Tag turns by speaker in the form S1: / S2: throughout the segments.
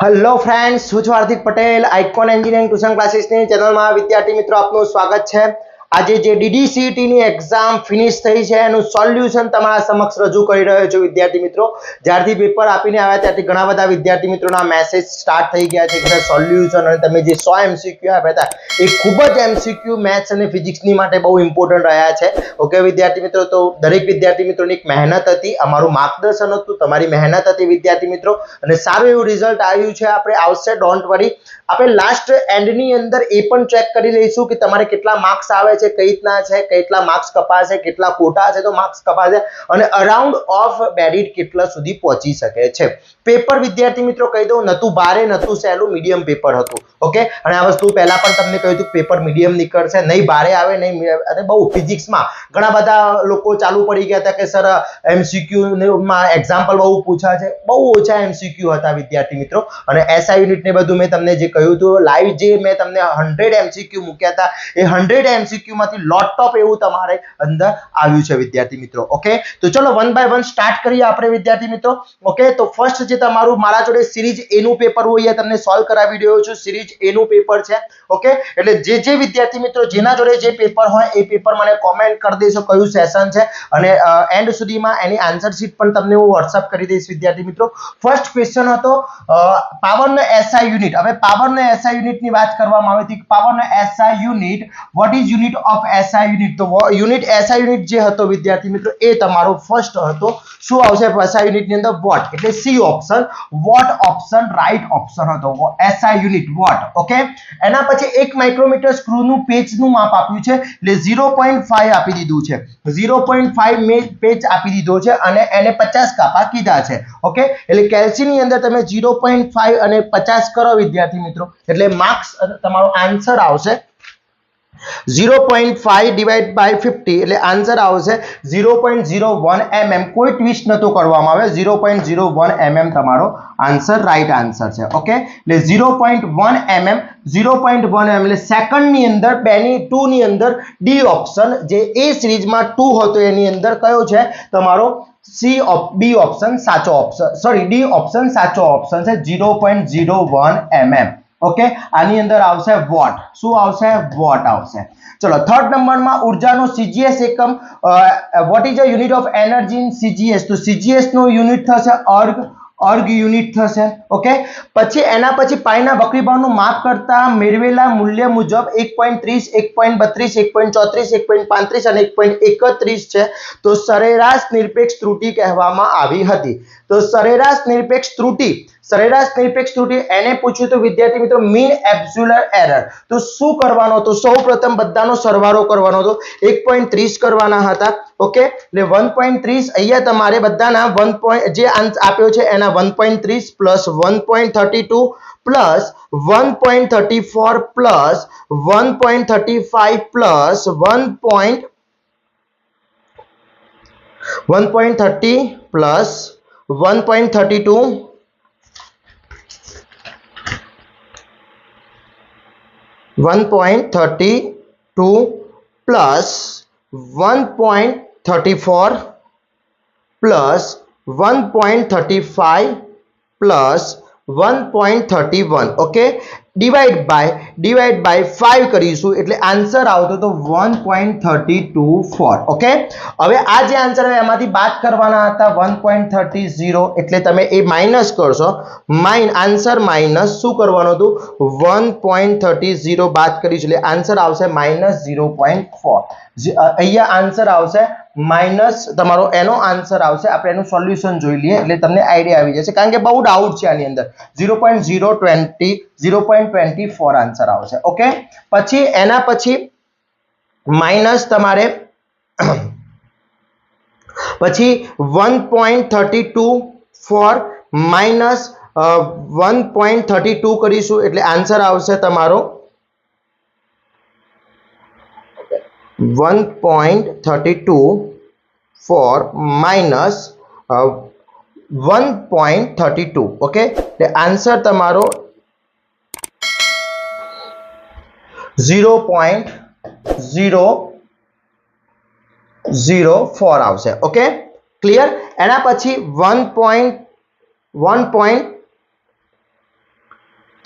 S1: Hello friends, હું છું Hardik Patel. Icon engineering tuition ક્લાસીસની ચેનલમાં વિદ્યાર્થી મિત્રો આપનું સ્વાગત છે. આજે જે DDCET ની એક્ઝામ ફિનિશ થઈ છે એનું સોલ્યુશન તમારા સમક્ષ રજૂ કરી રહ્યો છું વિદ્યાર્થી મિત્રો. જ્યારથી પેપર આપીને આવ્યા ત્યારથી ઘણા બધા વિદ્યાર્થી મિત્રોના મેસેજ સ્ટાર્ટ થઈ ગયા છે કે સોલ્યુશન અને તમે જે 100 MCQ આપ્યા હતા એ ખૂબ જ MCQ મેથ્સ અને ફિઝિક્સની માટે બહુ ઇમ્પોર્ટન્ટ રહ્યા છે. ઓકે વિદ્યાર્થી મિત્રો, તો દરેક વિદ્યાર્થી મિત્રોની એક મહેનત હતી, અમારું માર્ગદર્શન હતું, તમારી મહેનત હતી વિદ્યાર્થી મિત્રો, અને સારું એવું રિઝલ્ટ આવ્યું છે. આપણે આવશે, ડોન્ટ વરી. આપણે લાસ્ટ એન્ડની અંદર એ પણ ચેક કરી લઈશું કે તમારે કેટલા માર્ક્સ આવે છે, કઈ રીતના છે, કેટલા માર્ક્સ કપાશે, કેટલા ખોટા છે તો માર્ક્સ કપાશે, અને અરાઉન્ડ ઓફ મેરિટ કેટલા સુધી પહોંચી શકે છે. પેપર વિદ્યાર્થી મિત્રો કહી દઉં, નતું ભારે નતું સહેલું, મીડિયમ પેપર હતું. ઓકે, અને આ વસ્તુ પહેલા પણ તમને કહ્યું હતું પેપર મીડિયમ નીકળશે, નહીં ભારે આવે નહીં. અને બહુ ફિઝિક્સમાં ઘણા બધા લોકો ચાલુ પડી ગયા હતા કે સર MCQ માં એક્ઝામ્પલ બહુ પૂછા છે. બહુ ઓછા MCQ હતા વિદ્યાર્થી મિત્રો. અને SI યુનિટ ને બધું મેં તમને જે કહ્યું હતું લાઈવ, જે મેં તમને 100 MCQ મૂક્યા હતા એ 100 MCQ માંથી લોટ ઓફ એવું તમારે અંદર આવ્યું છે વિદ્યાર્થી મિત્રો. ઓકે, તો ચલો વન બાય વન સ્ટાર્ટ કરીએ આપણે વિદ્યાર્થી મિત્રો. ઓકે, તો ફર્સ્ટ જે તમારું મારા જોડે સિરીઝ A નું પેપર હોય એ તમને સોલ્વ કરાવી રહ્યો છું. સિરીઝ A નું પેપર છે. ઓકે, એટલે જે વિદ્યાર્થી મિત્રો જેના જોડે જે પેપર હોય એ પેપર મને કોમેન્ટ કરી દેશો કયું સેશન છે, અને એન્ડ સુધીમાં એની આન્સર શીટ પણ તમને હું WhatsApp કરી દઈશ વિદ્યાર્થી મિત્રો. ફર્સ્ટ ક્વેશ્ચન હતો પાવરનો SI યુનિટ. હવે પાવરનો SI યુનિટ ની વાત કરવામાં આવે તો પાવરનો SI unit, what is unit of SI unit? તો યુનિટ SI યુનિટ જે હતો વિદ્યાર્થી મિત્રો એ તમારો ફર્સ્ટ હતો. શું આવશે SI યુનિટ ની અંદર? વોટ, એટલે C option, watt option right option હતો. SI unit watt. ઓકે, એના પછી 1 માઇક્રોમીટર સ્ક્રૂનું પેચનું માપ આપ્યું છે, એટલે 0.5 આપી દીધું છે. 0.5 પેચ આપી દીધો છે અને એને 50 કાપા કીધા છે. ઓકે, એટલે કેલ્સીની અંદર તમે 0.5 અને 50 કરો વિદ્યાર્થી મિત્રો, એટલે માર્ક્સ તમારો આન્સર આવશે 0.5 ડિવાઇડ બાય 50, એટલે આન્સર આવશે 0.01 mm. કોઈ ટ્વિસ્ટ નતો કરવામાં આવે. 0.01 mm તમારો આન્સર, રાઈટ આન્સર છે. ઓકે, એટલે 0.1 mm, 0.1 mm એટલે સેકન્ડ ની અંદર 2 ની અંદર ડી ઓપ્શન, જે એ સિરીઝમાં 2 હતો એની અંદર કયો છે તમારો B ઓપ્શન સાચો ઓપ્શન, સોરી ડી ઓપ્શન સાચો ઓપ્શન છે. 0.01 mm. ઓકે, આની અંદર આવશે વોટ. શું આવશે? વોટ આવશે. ચલો થર્ડ નંબરમાં ઉર્જાનો CGS એકમ, what is the unit of energy in CGS? તો CGS નો યુનિટ થશે અર્ગ યુનિટ થશે. ઓકે, પછી એના પછી પાઈના વક્રીભાવનું માપ કરતા મેળવેલા મૂલ્ય મુજબ 1.30, 1.32, 1.34, 1.35 અને 1.31 છે, તો સરેરાશ નિરપેક્ષ ત્રુટિ કહેવામાં આવી હતી. તો સરેરાશ નિરપેક્ષ ત્રુટિ એને પૂછ્યું તો વિદ્યાર્થી મિત્રો મીન એબ્સોલ્યુટ એરર. તો શું કરવાનો હતો? સૌપ્રથમ બધાનો સરવાળો કરવાનો હતો. 1.30 કરવાના હતા. ઓકે, એટલે 1.30 અહીંયા તમારે બધાના 1. જે આપ્યો છે એના 1.30 plus 1.32 plus 1.34 plus 1.35 plus 1.30 plus 1.32 1.32 plus 1.34 plus 1.35 plus 1.31. Okay, divide by 5 કરીશું એટલે આન્સર આવતો તો 1.324. ઓકે, હવે આ જે આન્સર આવે એમાંથી બાદ કરવાના હતા 1.30, એટલે તમે એ માઇનસ કરશો. આન્સર માઇનસ શું કરવાનું હતું? 1.30 બાદ કરીશું એટલે આન્સર આવશે -0.4. અહીંયા આન્સર આવશે માઇનસ, તમારો એનો આન્સર આવશે. આપણે એનું સોલ્યુશન જોઈ લઈએ એટલે તમને આઈડિયા આવી જશે, કારણ કે બહુ ડાઉટ છે આની અંદર. 0.24 આન્સર આવશે. ઓકે, પછી એના પછી માઇનસ તમારે પછી 1.32 માઇનસ 1.32 કરીશું એટલે આન્સર આવશે તમારો 1.32 માઇનસ 1.32. ઓકે, એટલે આન્સર તમારો 0.004 આવશે. Okay, clear. એના પછી 1.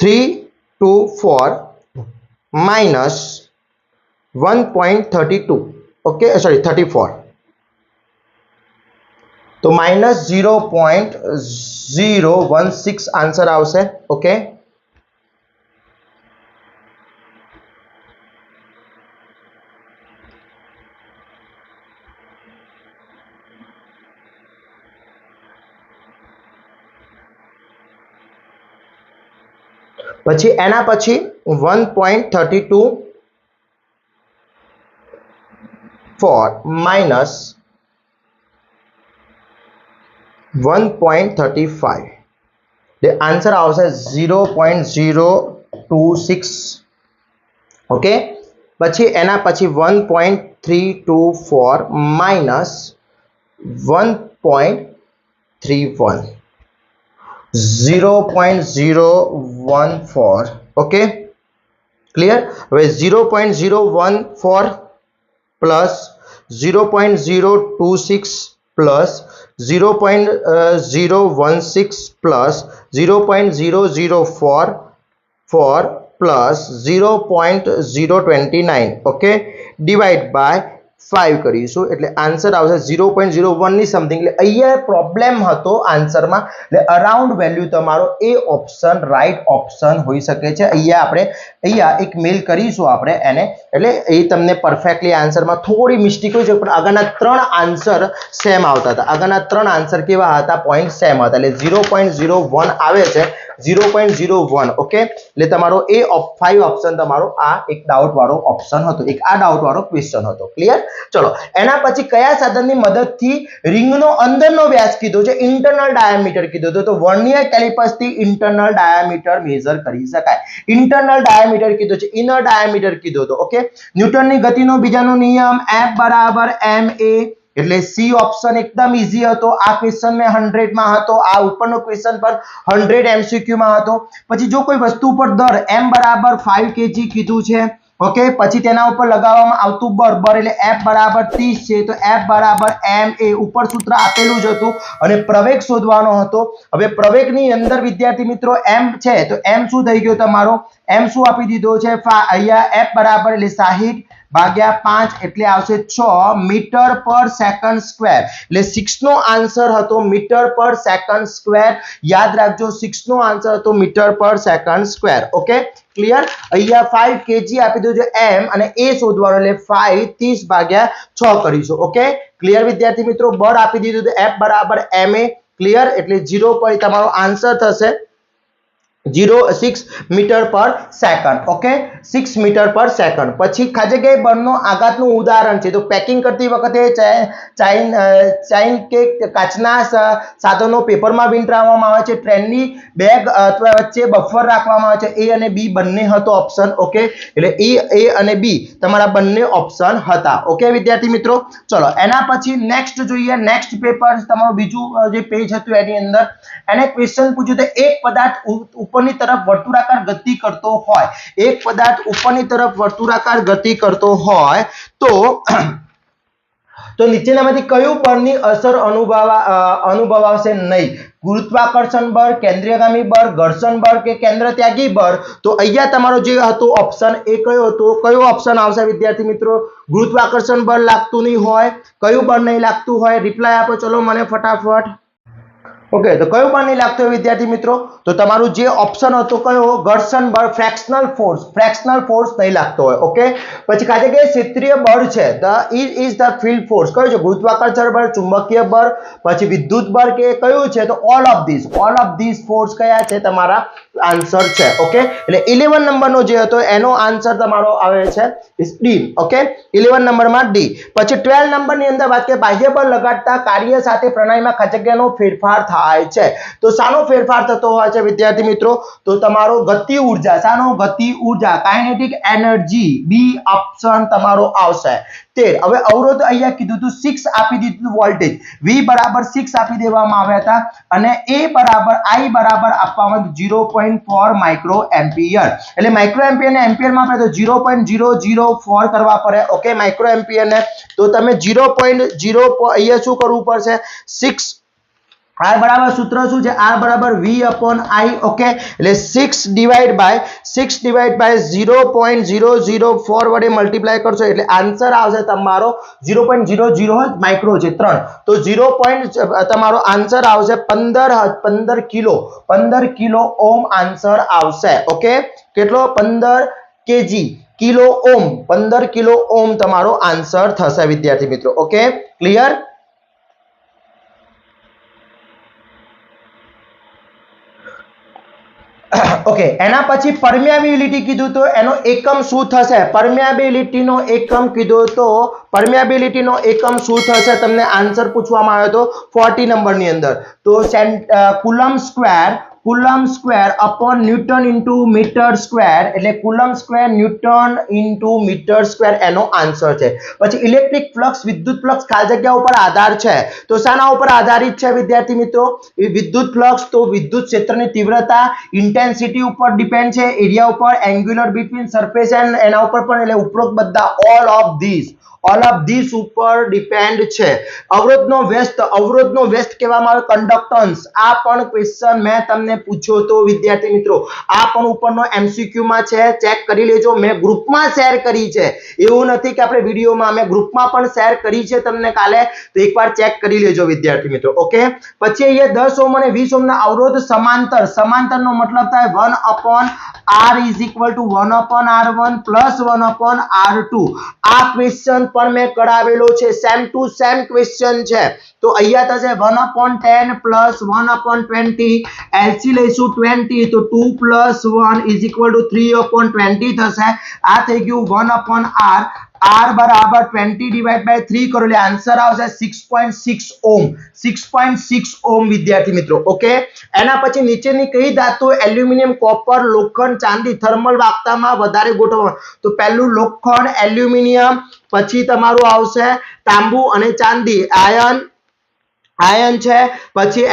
S1: 324 minus 1.32, okay, sorry 34, तो माइनस 0.016 आंसर आवशे, ओके। પછી એના પછી 1.32 4 minus 1.35, the answer આવશે 0.026, ઓકે। પછી એના પછી 1.324 minus 1.31, 0.014, ઓકે, ક્લિયર। હવે 0.014 plus 0.026 plus 0.016 plus 0.004 plus 0.029, okay, divide by 5 કરીશું એટલે આન્સર આવશે 0.01 ની સમથિંગ। એટલે અહીંયા પ્રોબ્લેમ હતો આન્સરમાં, એટલે અરાઉન્ડ વેલ્યુ તમારો એ ઓપ્શન રાઈટ ઓપ્શન હોઈ શકે છે। અહીંયા એક મેલ કરીશું આપણે એને, એટલે એ તમને પરફેક્ટલી આન્સરમાં થોડી મિસ્ટેક હોય છે, પણ આગળના 3 આન્સર સેમ આવતા હતા। આગળના 3 આન્સર કેવા હતા? પોઈન્ટ સેમ હતા, એટલે 0.01 આવે છે, 0.01, ઓકે। એટલે તમારો એ 5 ઓપ્શન તમારો આ એક ડાઉટ વાળો ઓપ્શન હતો, એક આ ડાઉટ વાળો ક્વેશ્ચન હતો, ક્લિયર। ચલો એના પછી કયા સાધનની મદદથી રિંગનો અંદરનો વ્યાસ કીધો છે? ઇન્ટરનલ ડાયામીટર કીધો હતો, તો વર્નિયર કેલિપર્સ થી ઇન્ટરનલ ડાયામીટર મેઝર કરી શકાય। ઇન્ટરનલ ડાયામીટર કીધો છે, ઇનર ડાયામીટર કીધો હતો, ઓકે। ન્યૂટનની ગતિનો બીજાનો નિયમ F બરાબર ma, એટલે સી ઓપ્શન એકદમ ઈઝી હતો। આ ક્વેશ્ચન મેં 100 માં હતો, આ ઉપરનો ક્વેશ્ચન પર 100 એમસીક્યુ માં હતો। પછી જો કોઈ વસ્તુ પર દર m બરાબર 5 kg કીધું છે, ઓકે, પછી તેના ઉપર લગાવવામાં આવતું બળ એટલે F બરાબર 30 છે, તો F બરાબર ma, ઉપર સૂત્ર આપેલું જ હતું અને પ્રવેગ શોધવાનો હતો। હવે પ્રવેગની અંદર વિદ્યાર્થી મિત્રો m છે, તો m શું થઈ ગયો તમારો? m શું આપી દીધો છે? અહીંયા F બરાબર એટલે 60 ભાગ્યા 5 એટલે આવશે 6 મીટર પર સેકન્ડ સ્ક્વેર, એટલે 6 નો આન્સર હતો મીટર પર સેકન્ડ સ્ક્વેર। યાદ રાખજો 6 નો આન્સર હતો મીટર પર સેકન્ડ સ્ક્વેર, ઓકે, ક્લિયર। અહીંયા 5 kg આપી દીધું છે m અને a શોધવાનો, એટલે 5 30 ભાગ્યા 6 કરીશું, ઓકે, ક્લિયર વિદ્યાર્થી મિત્રો। બળ આપી દીધું છે F બરાબર ma, ક્લિયર, એટલે 0 પર તમારો આન્સર થશે 6 મીટર પર સેકન્ડ, ઓકે, 6 મીટર પર સેકન્ડ। પછી ખાજગી બળનો આઘાતનું ઉદાહરણ છે, તો પેકિંગ કરતી વખતે ચાઇન કે કાચના સાધનો પેપરમાં વીંટળાવવામાં આવે છે, ટ્રેનની બેગ અથવા વચ્ચે બફર રાખવામાં આવે છે, એ અને બી બંને હતો ઓપ્શન, ઓકે, એટલે એ અને બી તમારા બંને ઓપ્શન હતા, ઓકે વિદ્યાર્થી મિત્રો। ચલો એના પછી નેક્સ્ટ જોઈએ, નેક્સ્ટ પેપર તમારું બીજું જે પેજ હતું એની અંદર એને ક્વેશ્ચન પૂછ્યું તો એક પદાર્થ ઉપરની તરફ વર્તુળાકાર ગતિ કરતો હોય, એક પદાર્થ ઉપરની તરફ વર્તુળાકાર ગતિ કરતો હોય તો નીચેનામાંથી કયું બળની અસર અનુભવાશે નહીં? ગુરુત્વાકર્ષણ બળ, કેન્દ્રીયગામી બળ, ઘર્ષણ બળ કે કેન્દ્રત્યાગી બળ? તો અહીંયા તમારો જે હતો ઓપ્શન એ કયો હતો? કયો ઓપ્શન આવશે વિદ્યાર્થી મિત્રો? ગુરુત્વાકર્ષણ બળ લાગતું નહીં હોય, કયું બળ નહીં લાગતું હોય? રિપ્લાય આપો ચલો મને ફટાફટ, ઓકે। તો કયું બળ નહીં લાગતું હોય વિદ્યાર્થી મિત્રો? તો તમારું જે ઓપ્શન હતો કયો? ઘર્ષણ બળ, ફ્રેક્શનલ ફોર્સ નહીં લાગતો હોય, ઓકે। પછી ખાજગી ક્ષેત્રીય બળ છે, ઇઝ ધ ફિલ્ડ ફોર્સ, કયું છે? ગુરુત્વાકર્ષણ બળ, ચુંબકીય બળ, પછી વિદ્યુત બળ કે કયું છે? તો ઓલ ઓફ ધીસ ફોર્સ કયા છે તમારા આન્સર છે, ઓકે। એટલે 11 નંબરનો જે હતો એનો આન્સર તમારો આવે છે ડી, ઓકે, 11 નંબરમાં ડી। પછી 12 નંબરની અંદર વાત કરીએ બાહ્ય બળ લગાડતા કાર્ય સાથે પ્રણાલીમાં ખાજગીનો ફેરફાર થાય છે, તો શાનો ફેરફાર થતો હોય છે વિદ્યાર્થી મિત્રો? તો તમારો ગતિ ઉર્જા, શાનો? ગતિ ઉર્જા, કાઇનેટિક એનર્જી, બી ઓપ્શન તમારો આવશે 13। હવે અવરોધ અહીંયા કીધું હતું 6 આપી દીધું વોલ્ટેજ, v બરાબર 6 આપી દેવામાં આવ્યા હતા અને a બરાબર i બરાબર આપવામાં 0.4 માઇક્રો એમ્પિયર, એટલે માઇક્રો એમ્પિયર ને એમ્પિયરમાં આપણે તો 0.004 કરવા પડે, ઓકે, માઇક્રો એમ્પિયર ને, તો તમે 0.0 અહીંયા શું કરવું પડશે? 6 R બરાબર સૂત્ર શું છે? R બરાબર V/I. ઓકે, એટલે 6 ડિવાઈડ બાય 0.004 વડે મલ્ટીપ્લાય કરશો એટલે આન્સર આવશે તમારો 0.00 માઇક્રો છે 3. તો 0. તમારો આન્સર આવશે 15 કિલો ઓમ આન્સર આવશે. ઓકે, કેટલો? 15 કેજી કિલો ઓમ, 15 કિલો ઓમ તમારો આન્સર થશે વિદ્યાર્થી મિત્રો. Okay, clear? ઓકે, એના પછી પરમિયાબિલિટી કીધું તો એનો એકમ શું થશે? પરમિયાબિલિટીનો એકમ કીધું તો પરમિયાબિલિટીનો એકમ શું થશે? તમને આન્સર પૂછવામાં આવ્યો તો 40 નંબરની અંદર. તો coulomb square upon newton into metre square, એટલે coulomb square newton into metre square એનો આન્સર છે. પછી ઇલેક્ટ્રિક ફ્લક્સ, વિદ્યુત ફ્લક્સ ખાલી જગ્યા ઉપર આધાર છે. તો શાના ઉપર આધારિત છે વિદ્યાર્થી મિત્રો? વિદ્યુત ફ્લક્સ તો વિદ્યુત ક્ષેત્રની તીવ્રતા, ઇન્ટેન્સિટી ઉપર ડિપેન્ડ છે, એરિયા ઉપર, એંગ્યુલર બિટવીન સરફેસ એન્ડ એના ઉપર પણ, એટલે ઉપરોક્ત બધા ઓલ ઓફ ધીસ ઉપર ડિપેન્ડ છે. અવરોધનો વ્યસ્ત કહેવામાં આવે કંડક્ટન્સ. આ પણ ક્વેશ્ચન મેં તમને પૂછ્યો તો વિદ્યાર્થી મિત્રો, આ પણ ઉપરનો MCQ માં છે, ચેક કરી લેજો. મેં ગ્રુપમાં શેર કરી છે, એવું નથી કે આપણે વિડીયોમાં, મેં ગ્રુપમાં પણ શેર કરી છે તમને કાલે, તો એકવાર ચેક કરી લેજો વિદ્યાર્થી મિત્રો. ઓકે, પછી અહીંયા 10 ઓહ્મ અને 20 ઓહ્મના અવરોધ સમાંતરનો મતલબ થાય 1/R is equal to 1/R1 plus 1/R2. આ ક્વેશ્ચન પણ મેં કરાવેલો છે, સેમ ટુ સેમ ક્વેશ્ચન છે. તો અહીંયા થશે 1/10 plus 1/20, LC લઈશું 20, તો 2 plus 1 is equal to 3/20 થશે. આ થઈ ગયું 1/R. R બરાબર 20 ડિવાઈડ બાય 3 કરો એટલે આન્સર આવશે 6.6 ઓહ્મ. 6.6 ઓહ્મ વિદ્યાર્થી મિત્રો. ઓકે, એના પછી નીચેની કઈ ધાતુ એલ્યુમિનિયમ, કોપર, લોખંડ, ચાંદી થર્મલ વાહકતામાં વધારે ગોઠવણ? તો પહેલું લોખંડ, એલ્યુમિનિયમ, પછી તમારું આવશે તાંબુ અને ચાંદી, આયન છે, પછી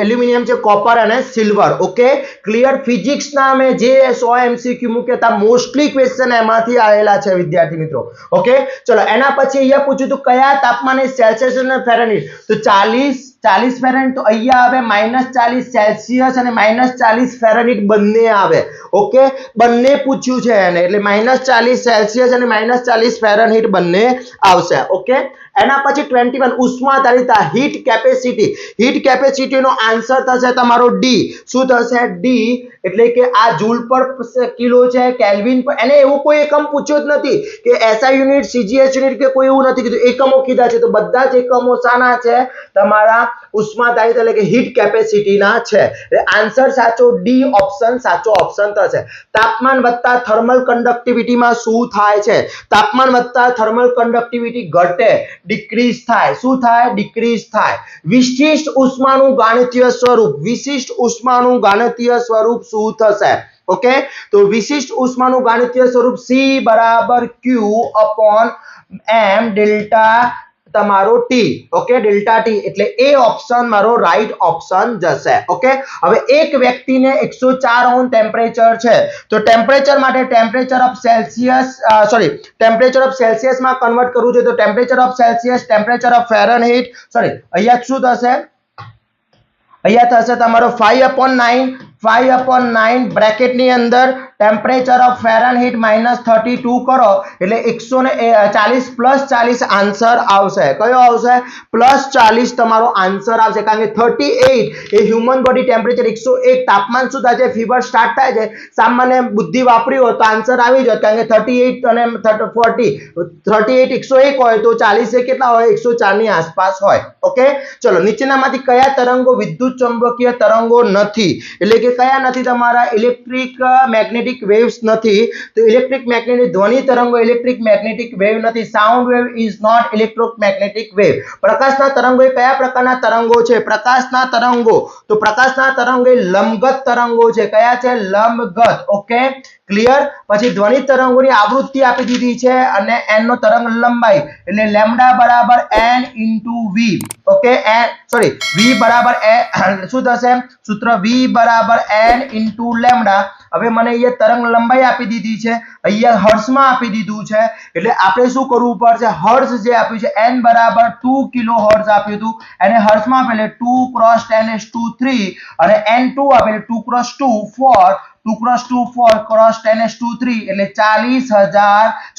S1: એલ્યુમિનિયમ છે, કોપર અને સિલ્વર. Okay, clear? ફિઝિક્સના મેં જે 100 MCQ મૂક્યા હતા, મોસ્ટલી ક્વેશ્ચન એમાંથી આવેલા છે વિદ્યાર્થી મિત્રો. ઓકે, ચલો એના પછી અહીંયા પૂછ્યું તો કયા તાપમાને સેલ્સિયસ અને ફેરનહીટ? તો 40 ફેરનહીટ, તો અહીંયા આવે -40 સેલ્સિયસ અને -40 ફેરનહીટ બંને આવે. ઓકે, બંને પૂછ્યું છે એને, એટલે -40 સેલ્સિયસ અને -40 ફેરનહીટ બંને આવશે. ઓકે, એના પછી 21 ઉષ્માધારિતા, હીટ કેપેસિટી નો આન્સર થશે તમારો ડી. શું થશે? ડી, એટલે કે આ જૂલ પર કિલો છે, કેલ્વિન પર, એને એવું કોઈ એકમ પૂછ્યો જ નથી કે SI યુનિટ, CGS યુનિટ કે કોઈ એવું નથી કીધું, એકમો કીધા છે. તો બધા જ એકમો શાના છે? તમારા ઉષ્માધારિતા એટલે કે હીટ કેપેસિટી ના છે. એટલે આન્સર સાચો ડી ઓપ્શન સાચો ઓપ્શન થશે. તાપમાન વધતા થર્મલ કન્ડક્ટિવિટીમાં શું થાય છે? તાપમાન વધતા થર્મલ કન્ડક્ટિવિટી ઘટે, ડિક્રીઝ થાય. શું થાય? ડિક્રીઝ થાય. વિશિષ્ટ ઉષ્માનું ગાણિતીય સ્વરૂપ શું થશે? ઓકે, તો વિશિષ્ટ ઉષ્માનું ગાણિતીય સ્વરૂપ C બરાબર Q/M ડેલ્ટા તમારો T. ઓકે, ડેલ્ટા T, એટલે એ ઓપ્શન મારો રાઈટ ઓપ્શન જશે. ઓકે, હવે એક વ્યક્તિને 104 ઓહ્મ ટેમ્પરેચર છે, તો ટેમ્પરેચર માટે ટેમ્પરેચર ઓફ સેલ્સિયસ માં કન્વર્ટ કરવું છે. તો temperature of Celsius, temperature of Fahrenheit, અહીંયા શું થશે? અહીંયા થશે તમારો 5/9 બ્રેકેટની અંદર ટેમ્પરેચર ઓફ ફેરનહીટ -32 કરો એટલે 140 પ્લસ 40 આન્સર આવશે. કયો આવશે? +40 તમારો આન્સર આવશે, કારણ કે 38 એ હ્યુમન બોડી ટેમ્પરેચર, 101 તાપમાન શું થાય છે? ફીવર સ્ટાર્ટ થાય છે. સામાન્ય બુદ્ધિ વાપરી હોય તો આન્સર આવી જાય, કારણ કે 38 અને 40, 38 101 હોય તો 40 એ કેટલા હોય? 104 ની આસપાસ હોય. ઓકે, ચલો નીચેનામાંથી કયા તરંગો વિદ્યુત ચુંબકીય તરંગો નથી? એટલે કે કયા નથી? તમારા ઇલેક્ટ્રિક મેગ્નેટિક વેવ્સ નથી. તો ઇલેક્ટ્રિક મેગ્નેટિક ધ્વનિ તરંગો ઇલેક્ટ્રિક મેગ્નેટિક વેવ નથી. Sound wave is not electromagnetic wave. પ્રકાશના તરંગો એ કયા પ્રકારના તરંગો છે? પ્રકાશના તરંગો, તો પ્રકાશના તરંગો એ લંબગત તરંગો છે. કયા છે? લંબગત. Okay, clear. પછી ધ્વનિ તરંગોની આવૃત્તિ આપી દીધી છે અને n નો તરંગ લંબાઈ એટલે લેમ્ડા બરાબર n * v. ઓકે, v બરાબર શું થશે? સૂત્ર v બરાબર n * લેમ્ડા. હવે મને અહીંયા તરંગ લંબાઈ આપી દીધી છે, અહીંયા હર્ટ્ઝમાં આપી દીધું છે, એટલે આપણે શું કરવું પડશે? હર્ટ્ઝ જે આપ્યું છે n બરાબર 2 કિલોહર્ટ્ઝ આપ્યું હતું, એને હર્ટ્ઝમાં આપેલ 2 × 10⁻³ અને n2 આપેલ 2 × 2 4, 2 × 2 4 × 10⁻³ એટલે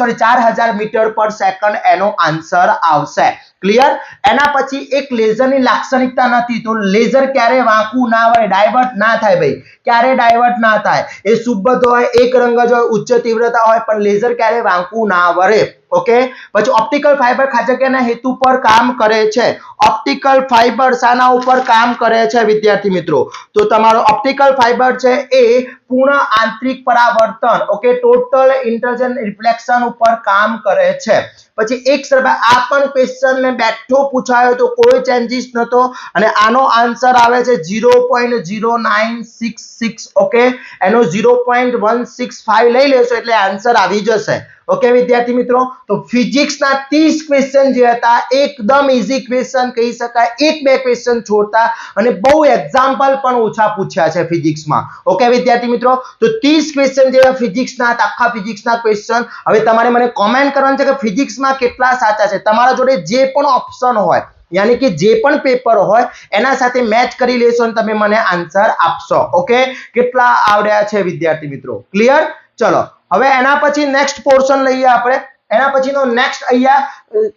S1: 4000 મીટર પર સેકન્ડ એનો આન્સર આવશે. ક્લિયર. એના પછી એક લેઝરની લાક્ષણિકતા નથી, તો લેઝર ક્યારે વાંકું ના હોય, ડાયવર્ટ ના થાય ભાઈ, ક્યારે ડાયવર્ટ ના થાય. એ શુભ્બદ્ધ હોય, એક રંગ જ હોય, ઉચ્ચ તીવ્રતા હોય, પણ લેઝર ક્યારે વાંકું ના વળે. ઓકે. પછી ઓપ્ટિકલ ફાઇબર ખાંચકિયાના હેતુ પર કામ કરે છે. ઓપ્ટિકલ ફાઇબર શાના ઉપર કામ કરે છે વિદ્યાર્થી મિત્રો? તો તમારો ઓપ્ટિકલ ફાઇબર છે એ પૂર્ણ આંતરિક પરાવર્તન, ઓકે, ટોટલ ઇન્ટરજન રિફ્લેક્શન ઉપર કામ કરે છે. પછી એક સર આ પણ ક્વેશ્ચન ને બેઠો પૂછાયો તો કોઈ ચેન્જીસ નતો અને આનો આન્સર આવે છે 0.0966. ઓકે, એનો 0.165 લઈ લેશો એટલે આન્સર આવી જશે. ઓકે વિદ્યાર્થી મિત્રો, તો ફિઝિક્સના 30 ક્વેશ્ચન જે હતા એકદમ ઈઝી ક્વેશ્ચન કહી શકાય, એક બે ક્વેશ્ચન છોડતા, અને બહુ એક્ઝામ્પલ પણ ઓછા પૂછ્યા છે ફિઝિક્સમાં. ઓકે વિદ્યાર્થી મિત્રો, તો 30 ક્વેશ્ચન જે ફિઝિક્સના આખા ફિઝિક્સના ક્વેશ્ચન. હવે તમારે મને કોમેન્ટ કરવાનું છે કે ફિઝિક્સમાં કેટલા સાચા છે. તમારા જોડે જે પણ ઓપ્શન હોય, યાની કે જે પણ પેપર હોય એના સાથે મેચ કરી લેશો અને તમે મને આન્સર આપશો. ઓકે, કેટલા આવડ્યા છે વિદ્યાર્થી મિત્રો? ક્લિયર. ચલો હવે એના પછી નેક્સ્ટ પોર્શન લઈએ આપણે. એના પછીનો નેક્સ્ટ અહીંયા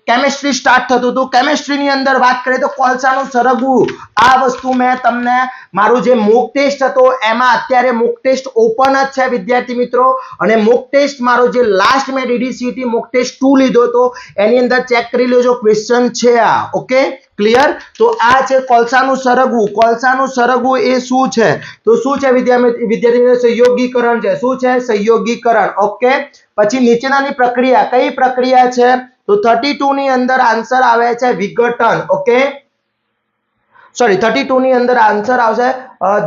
S1: કેમિસ્ટ્રી સ્ટાર્ટ થતું હતું. કેમિસ્ટ્રીની અંદર વાત કરીએ તો કોલસાનું સરગવું, આ વસ્તુ મેં તમને મારું જે મોક ટેસ્ટ હતો એમાં અત્યારે મોક ટેસ્ટ ઓપન જ છે વિદ્યાર્થી મિત્રો, અને મોક ટેસ્ટ મારો જે લાસ્ટ મેં DDCT મોક ટેસ્ટ 2 લીધો હતો એની અંદર ચેક કરી લેજો, ક્વેશ્ચન છે આ. Okay clear. તો આ છે કોલસાનું સરગવું. કોલસાનું સરગવું એ શું છે? તો શું છે વિદ્યાર્થી? સંયોગીકરણ છે. શું છે? સંયોગીકરણ. ઓકે. પછી નીચેનાની પ્રક્રિયા કઈ પ્રક્રિયા છે? તો 32 ની અંદર આન્સર આવે છે વિઘટન. ઓકે, સોરી 32 ની અંદર આન્સર આવશે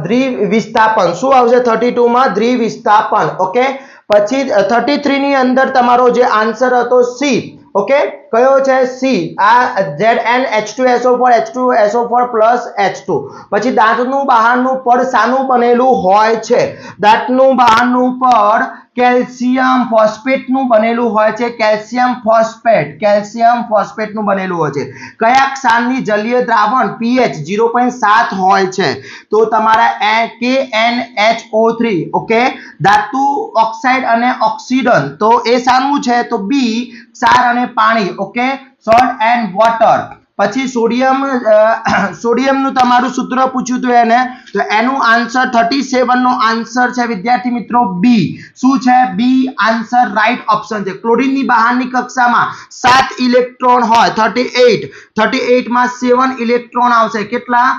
S1: દ્વિવિસ્થાપન. શું આવશે 32 માં? દ્વિવિસ્થાપન. ઓકે. પછી 33 ની અંદર તમારો જે આન્સર હતો સી. ઓકે, કયો છે? સી. આ ZnH2SO4 H2SO4 H2. પછી દાંતનું બહારનું પડ શાનું બનેલું હોય છે? દાંતનું બહારનું પડ કેલ્શિયમ ફોસ્ફેટનું બનેલું હોય છે. કેલ્શિયમ ફોસ્ફેટનું બનેલું હોય છે. કયા ક્ષારની જલીય દ્રાવણ pH 0.7 હોય છે? તો તમારા KNHO3. ઓકે. ધાતુ ઓક્સાઇડ અને ઓક્સિડન, તો એ શાનું છે? તો બી, ક્ષાર અને પાણી. Okay, salt and water. પછી સોડિયમનું તમારું સૂત્ર પૂછ્યું હતું એને, તો એનું આન્સર 37 નો આન્સર છે વિદ્યાર્થી મિત્રો બી. શું છે? બી આન્સર રાઈટ ઓપ્શન છે. ક્લોરીનની બહારની કક્ષામાં 7 ઇલેક્ટ્રોન હોય, 38 માં 7 ઇલેક્ટ્રોન આવશે. કેટલા?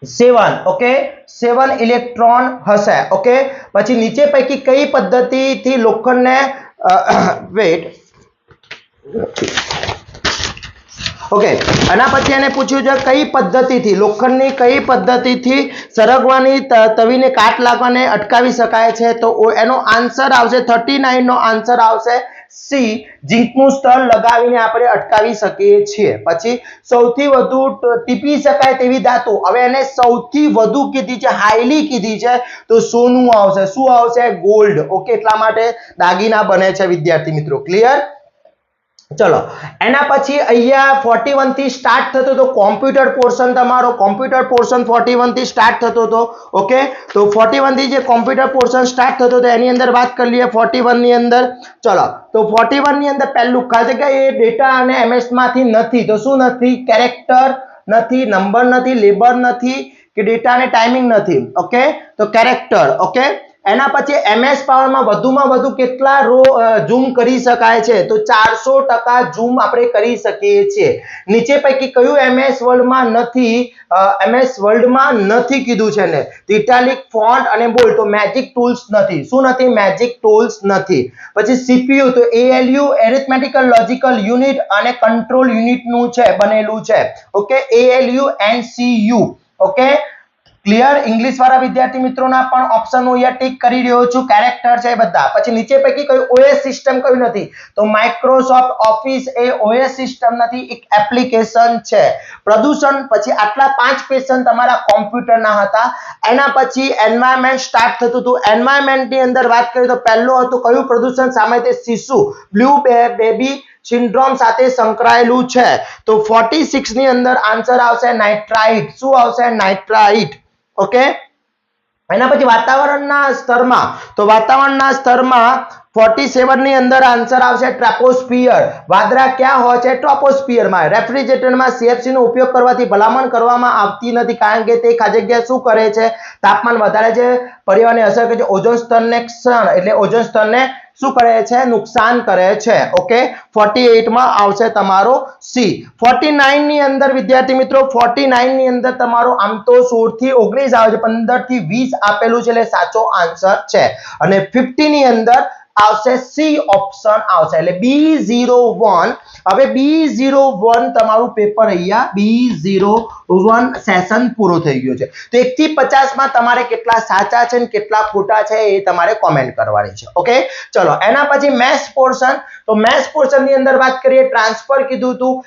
S1: 7. ઓકે, 7 ઇલેક્ટ્રોન હશે. ઓકે. પછી નીચે પૈકી કઈ પદ્ધતિથી લોખંડને વેટ ઓકે, આના પછી એને પૂછ્યું છે કઈ પદ્ધતિથી લોખંડની કઈ પદ્ધતિથી સરગવાની તવીને કાટ લાગવાને અટકાવી શકાય છે? તો એનો આન્સર આવશે 39 નો આન્સર આવશે સી. ઝીંકનું સ્તર લગાવીને આપણે અટકાવી શકીએ છીએ. પછી સૌથી વધુ ટીપી શકાય તેવી ધાતુ, હવે એને સૌથી વધુ કીધી છે, હાઈલી કીધી છે, તો સોનું આવશે. શું આવશે? ગોલ્ડ. ઓકે, એટલા માટે દાગીના બને છે વિદ્યાર્થી મિત્રો. ક્લિયર. ચલો એના પછી અહીંયા 41 થી સ્ટાર્ટ થતો તો કોમ્પ્યુટર પોર્શન, તમારો કોમ્પ્યુટર પોર્શન 41 થી સ્ટાર્ટ થતો તો. ઓકે, તો 41 થી જે કોમ્પ્યુટર પોર્શન સ્ટાર્ટ થતો તો એની અંદર વાત કરી લઈએ 41 ની અંદર. ચલો, તો 41 ની અંદર પહેલું ખાસ કે એ ડેટા અને એમએસ માંથી નથી, તો શું નથી? કેરેક્ટર નથી, નંબર નથી, લેબર નથી, કે ડેટા અને ટાઈમિંગ નથી. ઓકે, તો કેરેક્ટર. ઓકે. એના પછી એમએસ પાવરમાં વધુમાં વધુ કેટલા ઝૂમ કરી શકાય છે? તો 400% ઝૂમ આપણે કરી શકીએ છીએ. નીચે પૈકી કયું એમએસ વર્લ્ડમાં નથી? એમએસ વર્લ્ડમાં નથી કીધું છે ને, ઇટાલિક ફોન્ટ અને બોલ્ડ, તો મેજિક ટૂલ્સ નથી. શું નથી? મેજિક ટૂલ્સ નથી. પછી સીપીયુ, તો ALU એરિથમેટિકલ લોજિકલ યુનિટ અને કંટ્રોલ યુનિટ નું છે બનેલું છે. Okay, ALU and CU. Okay, clear English વાળા વિદ્યાર્થી મિત્રોના પણ ઓપ્શન હું અહીંયા ટીક કરી રહ્યો છું કેરેક્ટર છે બધા પછી નીચે પૈકી કોઈ ઓએસ સિસ્ટમ કયું નથી તો માઇક્રોસોફ્ટ ઓફિસ એ ઓએસ સિસ્ટમ નથી એક એપ્લિકેશન છે પ્રદૂષણ પછી આટલા 5 ક્વેશ્ચન તમારા કોમ્પ્યુટરના હતા એના પછી એન્વાયરમેન્ટ સ્ટાર્ટ થતું હતું એન્વાયરમેન્ટ ની અંદર વાત કરીએ તો પહેલું હતું કયું પ્રદૂષણ સામે તે શિશુ બ્લુ બેબી સિન્ડ્રોમ સાથે સંકળાયેલું છે તો 46 ની અંદર આન્સર આવશે નાઇટ્રાઇટ શું આવશે નાઇટ્રાઇટ ઓકે એના પછી વાતાવરણના સ્તરમાં તો વાતાવરણના સ્તરમાં 47 ની અંદર આન્સર આવશે ટ્રોપોસ્ફિયર વાદળા ક્યાં હોય છે ટ્રોપોસ્ફિયરમાં રેફ્રિજરેટરમાં CFC નો ઉપયોગ કરવાથી ભલામણ કરવામાં આવતી નથી કારણ કે તે ખાસ જગ્યા શું કરે છે તાપમાન વધારે છે પર્યાવરણને અસર કરે છે ઓઝોન સ્તરને ક્ષણ એટલે ઓઝોન સ્તરને શું કરે છે નુકસાન કરે છે ઓકે 48 માં આવશે તમારો C 49 ની અંદર વિદ્યાર્થી મિત્રો 49 ની અંદર તમારો આમ તો 16 થી 19 આવે છે 15 થી 20 આપેલું છે એટલે સાચો આન્સર છે અને 50 ની અંદર આવશે C ઓપ્શન આવશે એટલે B01 હવે B01 તમારું પેપર અહીંયા B01 સેશન પૂરો થઈ ગયો છે તો 1 થી 50 માં તમારે કેટલા સાચા છે અને કેટલા ખોટા છે એ તમારે કોમેન્ટ કરવાની છે ઓકે ચલો એના પછી મેથ્સ પોર્શન તો મેથ્સ પોર્શન ની અંદર વાત કરીએ ટ્રાન્સફર કીધું હતું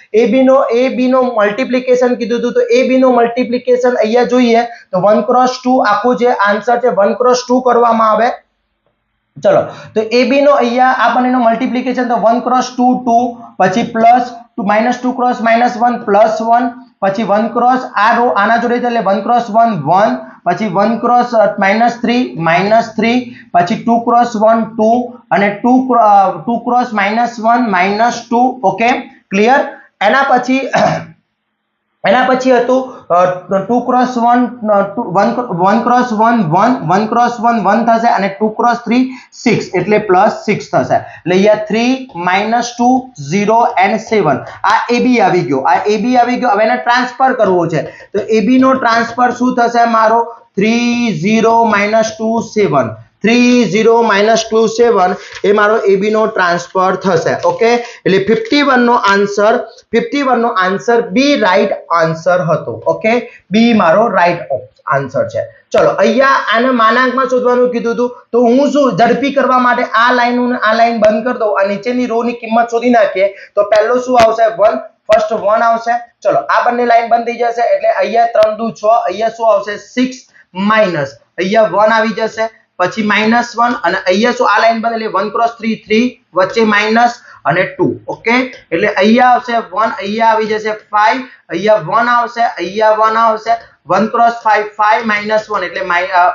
S1: AB નો મલ્ટીપ્લિકેશન કીધું હતું તો AB નો મલ્ટીપ્લિકેશન અહીંયા જોઈએ તો 1 × 2 આખું જે આન્સર છે 1 × 2 કરવામાં આવે ચલો તો AB નો અહીંયા આ બંનેનો મલ્ટીપ્લિકેશન તો 1 × 2 2 પછી પ્લસ -2 × -1 +1 પછી 1 × આ રો આના જોડે એટલે 1 × 1 1 પછી 1 × -3 -3 પછી 2 × 1 2 અને 2 × -1 -2 ઓકે ક્લિયર એના પછી હતું 2 × 1 1 × 1 1 1 × 1 1 થશે અને 2 × 3 6 એટલે +6 થશે એટલે અહીંયા 3 -2 0 and 7 આ AB આવી ગયો હવે એને ટ્રાન્સફર કરવો છે તો AB નો ટ્રાન્સફર શું થશે મારો 3 0 -2 7 3 0 -2 7 એ મારો AB નો ટ્રાન્સફર થશે ઓકે એટલે 51 નો આન્સર B રાઈટ આન્સર હતો ઓકે B મારો રાઈટ આન્સર છે ચલો અહીંયા આને માનાંકમાં શોધવાનું કીધું હતું તો હું શું ઝડપી કરવા માટે આ લાઈન બંધ કરી દઉં આ નીચેની રો ની કિંમત શોધી નાખીએ તો પહેલો શું આવશે 1 ફર્સ્ટ 1 આવશે ચલો આ બંને લાઈન બંધ થઈ જશે એટલે અહીંયા 3 દુ 6 અહીંયા શું આવશે 6 માઈનસ અહીંયા 1 આવી જશે પછી -1 અને અહીંયા શું આ લાઈન બને એટલે 1 × 3 3 વચ્ચે માઈનસ અને 2 ઓકે એટલે અહીંયા આવશે 1 અહીંયા આવી જશે 5 અહીંયા 1 આવશે અહીંયા 1 આવશે 1 × 5 5 -1 એટલે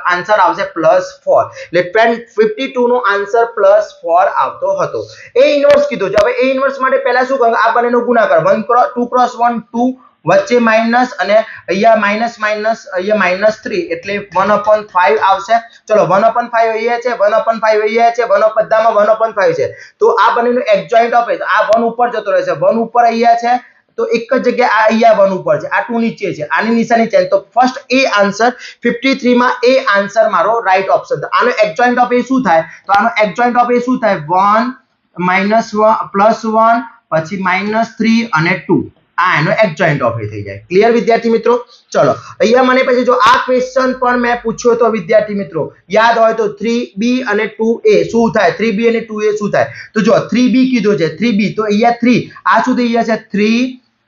S1: આન્સર આવશે +4 એટલે 52 નો આન્સર +4 આવતો હતો A ઇન્વર્સ કીધું છે હવે A ઇન્વર્સ માટે પહેલા શું કરવાનું આ બંનેનો ગુણાકાર 2 × 1 2 વચ્ચે માઈનસ અને અહીંયા માઈનસ અહીંયા -3 એટલે 1/5 આવશે ચલો 1/5 અહીંયા છે 1/5 અહીંયા છે 1 બધામાં 1/5 છે તો આ બંનેનો એડજોઇન્ટ આપે તો આ 1 ઉપર જતો રહેશે 1 ઉપર અહીંયા છે તો એક જ જગ્યાએ આ અહીંયા 1 ઉપર છે આ 2 નીચે છે આની નિશાની ચેન્જ તો ફર્સ્ટ A આન્સર 53 માં A આન્સર મારો રાઈટ ઓપ્શન તો આનો એડજોઇન્ટ ઓફ A શું થાય તો આનો એડજોઇન્ટ ઓફ A શું થાય 1 -1 +1 પછી -3 અને 2 આ એનો એડજોઇન્ટ ઓફ A થઈ જાય ક્લિયર વિદ્યાર્થી મિત્રો ચલો અહીંયા મને પછી જો આ ક્વેશ્ચન પણ મેં પૂછ્યો તો વિદ્યાર્થી મિત્રો યાદ હોય તો 3B અને 2A શું થાય 3B અને 2A શું થાય તો જો 3B કીધો છે 3B તો અહીંયા 3 આ શું થઈ જશે 3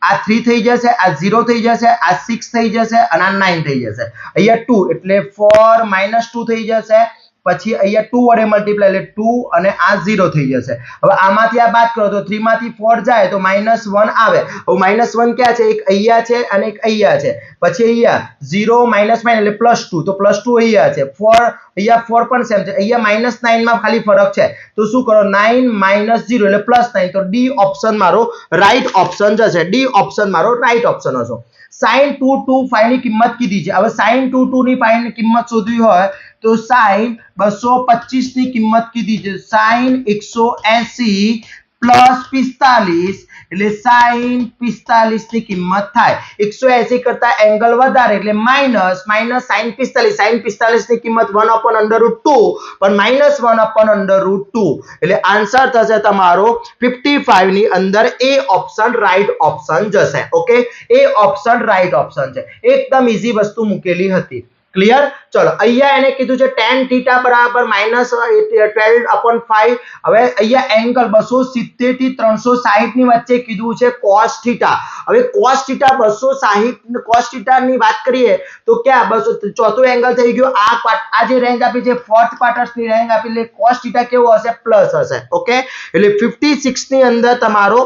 S1: આ 3 થઈ જશે આ 0 થઈ જશે આ 6 થઈ જશે અને આ 9 થઈ જશે અહીંયા 2 એટલે 4 -2 થઈ જશે પછી અહીંયા 2 વડે મલ્ટીપ્લાય એટલે 2 અને આ 0 થઈ જશે હવે આમાંથી આ બાદ કરો તો 3 માંથી 4 જાય તો -1 આવે હવે -1 ક્યાં છે એક અહીંયા છે અને એક અહીંયા છે પછી અહીંયા 0 એટલે +2 તો +2 અહીંયા છે 4 અહીંયા 4 પણ સેમ છે અહીંયા -9 માં ખાલી ફરક છે તો શું કરો 9 - 0 એટલે +9 તો D ઓપ્શન મારો રાઈટ ઓપ્શન જશે D ઓપ્શન મારો રાઈટ ઓપ્શન હશે sin 225 ની કિંમત કીધી છે હવે sin 225 ની કિંમત શોધવી હોય તો sin 225 ની કિંમત કીધી છે sin 180 +45 એટલે sin 45 ની કિંમત થાય 180 કરતા એંગલ વધારે એટલે માઈનસ sin 45 ની કિંમત 1/√2 પણ -1/√2 એટલે આન્સર થશે તમારો 55 ની અંદર A ઓપ્શન રાઈટ ઓપ્શન જશે okay A option right option છે એકદમ ઈઝી વસ્તુ મૂકેલી હતી ક્લિયર? ચલો અહીંયા એને કીધું છે tan θ બરાબર -12/5. હવે અહીંયા એંગલ 270 થી 360 ની વચ્ચે કીધું છે cos θ. હવે cos θ 260 cos θ ની વાત કરીએ તો ક્યાં 200 ચોથો એંગલ થઈ ગયો આ જે રેન્જ આપી છે ફોર્થ ક્વાર્ટર્સ ની રેન્જ આપી એટલે cos θ કેવો હશે પ્લસ હશે. ઓકે એટલે 56 ની અંદર તમારો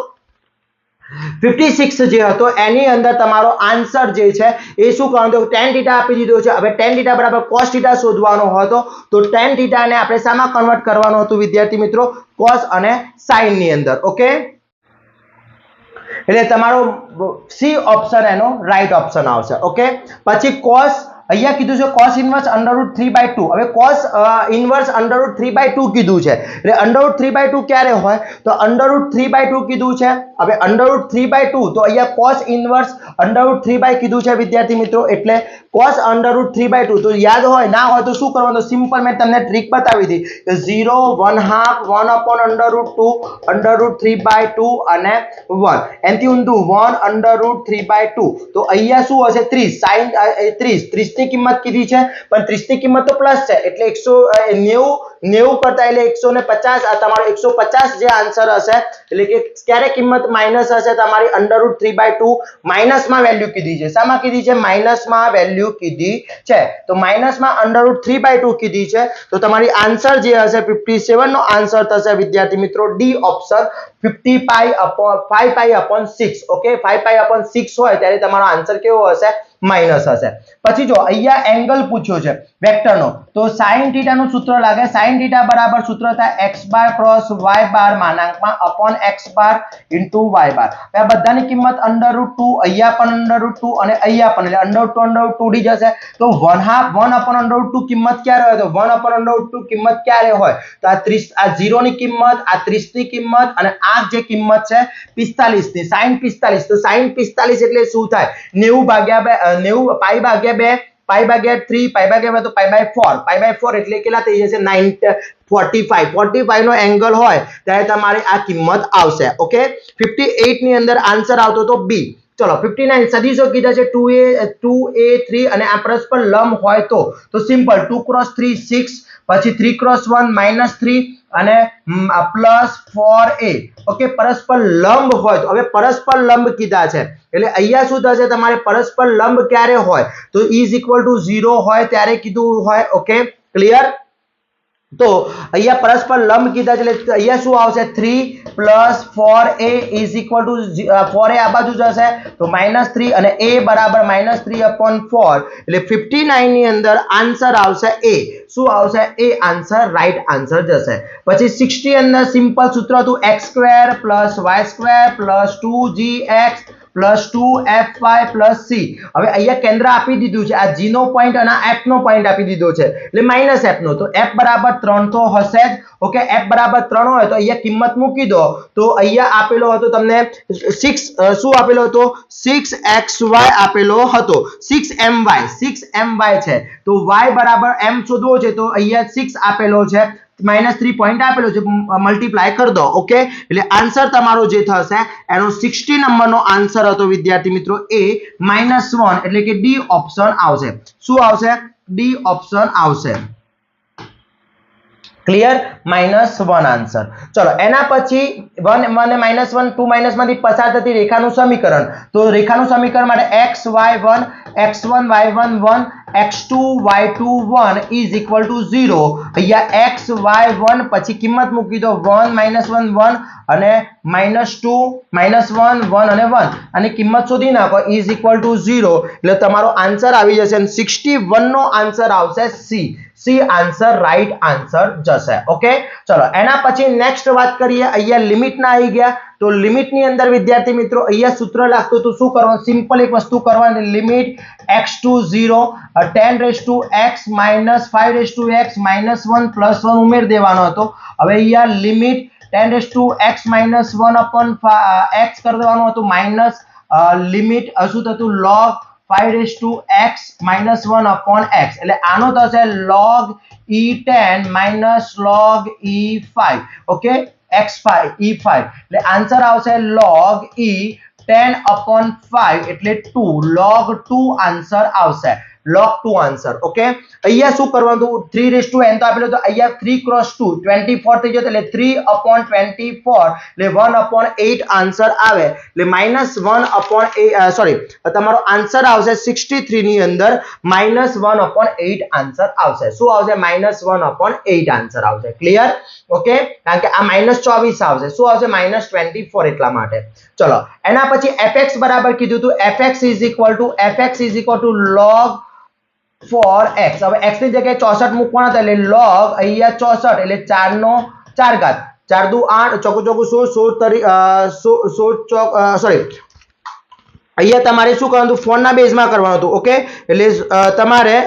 S1: 56 જે હતો એની અંદર તમારો આન્સર જે છે એ શું કરવાનું તો tan θ આપી દીધો છે. હવે tan θ બરાબર cos θ શોધવાનો હતો તો tan θ ને આપણે શામાં કન્વર્ટ કરવાનું હતું વિદ્યાર્થી મિત્રો? cos અને sin ની અંદર. ઓકે એટલે તમારો સી ઓપ્શન એનો રાઈટ ઓપ્શન આવશે. ઓકે પછી cos અહીંયા કીધું છે cos ઇન્વર્સ √3/2. હવે cos ઇન્વર્સ √3/2 કીધું છે એટલે √3/2 ક્યારે હોય તો √3/2 કીધું છે. હવે √3/2 તો અહીંયા cos ઇન્વર્સ √3/ કીધું છે વિદ્યાર્થી મિત્રો એટલે cos √3/2 તો યાદ હોય ના હોય તો શું કરવાનું? સિમ્પલ મેં તમને ટ્રીક બતાવી હતી કે 0 1/2 1/√2 √3/2 અને 1 એનથી ઊંધું 1 √3/2 તો અહીંયા શું હશે 30 sin 30 ની કિંમત કીધી છે પણ 30 ની કિંમત તો પ્લસ છે એટલે 190 કરતા એટલે 150 આ તમારો 150 જે આન્સર હશે એટલે કે ક્યારે કિંમત માઈનસ હશે તમારી √3/2 માઈનસમાં વેલ્યુ કીધી છે. શામાં કીધી છે? માઈનસમાં વેલ્યુ કીધી છે તો માઈનસમાં √3/2 કીધી છે તો તમારી આન્સર જે હશે 57 નો આન્સર થશે વિદ્યાર્થી મિત્રો ડી ઓપ્શન 5π/6. ઓકે 5π/6 હોય ત્યારે તમારો આન્સર કેવો હશે? માઈનસ હશે. પછી જો અહીંયા એંગલ પૂછ્યો છે વેક્ટરનો તો sin θ નું સૂત્ર લાગે sin θ બરાબર સૂત્ર થાય x bar cross y bar માનાંકમાં upon x bar into y bar. આ બધાની કિંમત √2 અહીંયા પણ √2 અને અહીંયા પણ એટલે √2 √2 જશે તો 1/2 1/√2 કિંમત ક્યારે હોય તો 1/√2 કિંમત ક્યારે હોય તો આ 30 આ 0 ની કિંમત આ 30 ની કિંમત અને આ જે કિંમત છે 45 ની sin 45 તો sin 45 એટલે શું થાય 90 ભાગ્યા 2 pi/3 pi/2 તો pi/4 એટલે કેટલા થઈ જશે 45 નો એંગલ હોય ત્યારે તમારે આ કિંમત આવશે. ઓકે 58 ની અંદર આન્સર આવતો તો બી. ચલો 59 સદીશો કીધા છે 2a 3 અને આ પરસ્પર લંબ હોય તો સિમ્પલ 2 × 3 6 પછી 3 × 1 -3 અને +4a. ઓકે પરસ્પર લંબ હોય તો હવે પરસ્પર લંબ કીધા છે એટલે અહીંયા શું થશે તમારે પરસ્પર લંબ ક્યારે હોય તો = 0 હોય ત્યારે કીધું હોય. Okay clear? તો અહીંયા પરસ્પર લંબ કીધા છે એટલે અહીંયા શું આવશે 3 + 4a = 4a આ બાજુ જશે તો -3 અને a બરાબર -3/4 એટલે 59 ની અંદર આન્સર આવશે a. શું આવશે? a આન્સર રાઈટ આન્સર જશે. પછી 60 અંદર સિમ્પલ સૂત્ર હતું x² + y² + 2gx + 2fy + c. હવે અહીંયા કેન્દ્ર આપી દીધું છે આ g નો પોઈન્ટ અને f નો પોઈન્ટ આપી દીધો છે એટલે -f નો તો f બરાબર 3 તો હશે જ. ઓકે f બરાબર 3 હોય તો અહીંયા કિંમત મૂકી દો તો અહીંયા આપેલો હતો તમને 6 શું આપેલો હતો 6xy આપેલો હતો 6my છે તો y બરાબર m શોધવો છે તો અહીંયા 6 આપેલો છે -3 પોઈન્ટ આપેલો છે મલ્ટીપ્લાય કરી દો. ઓકે એટલે આન્સર તમારો જે થશે એનો 60 નંબરનો આન્સર હતો વિદ્યાર્થી મિત્રો એ -1 એટલે કે ડી ઓપ્શન આવશે. શું આવશે? ડી ઓપ્શન આવશે. ક્લિયર? -1 આન્સર. ચલો એના પછી 1 અને -1 2 માંથી પસાર થતી રેખાનું સમીકરણ તો રેખાનું સમીકરણ માટે xy1 x1 y1 1 x2 y2 1 = 0. અહીંયા x y1 પછી કિંમત મૂકી દો 1 -1 1 અને -2 -1 1 અને 1 અને કિંમત શોધી નાખો = 0 એટલે તમારો આન્સર આવી જશે અને 61 નો આન્સર આવશે C. C answer right answer જશે. ઓકે ચલો એના પછી નેક્સ્ટ વાત કરીએ અહીંયા લિમિટ ના આવી ગયા તો લિમિટ ની અંદર વિદ્યાર્થી મિત્રો અહીંયા સૂત્ર લાગતું તો શું કરવાનું સિમ્પલ એક વસ્તુ કરવાની limit x to 0 10x - 5x - 1 + 1 ઉમેર દેવાનો હતો. હવે અહીંયા લિમિટ 10x - 1/x કરી દેવાનું હતું માઈનસ લિમિટ શું થતું log 5x - 1/x એટલે આનો થશે log e10 - log e5. Okay x5 e5 એટલે આન્સર આવશે log e 10/5 એટલે 2 log 2 આન્સર આવશે. log 2 answer. ઓકે, અહીંયા શું કરવાનું 3n તો આપેલું, તો અહીંયા 3 × 2 24 થઈ જશે, એટલે 3/24 એટલે 1/8 આન્સર આવે, એટલે -1/8 સોરી તમારો આન્સર આવશે 63 ની અંદર -1/8 આન્સર આવશે. શું આવશે? -1/8 આન્સર આવશે. ક્લિયર? ઓકે, કારણ કે આ -24 આવશે. શું આવશે? -24 એટલા માટે. ચલો એના પછી fx બરાબર કીધું હતું, fx = log 4x. હવે x ની જગ્યાએ 64 મૂકવાના હતા, એટલે log અહીંયા 64 એટલે 4 નો 4 ઘાત, 4 દુ 8, ચોકુ 16 સોરી અહીંયા તમારે શું કરવાનું હતું? 4 ના બેઝમાં કરવાનું હતું. ઓકે, એટલે તમારે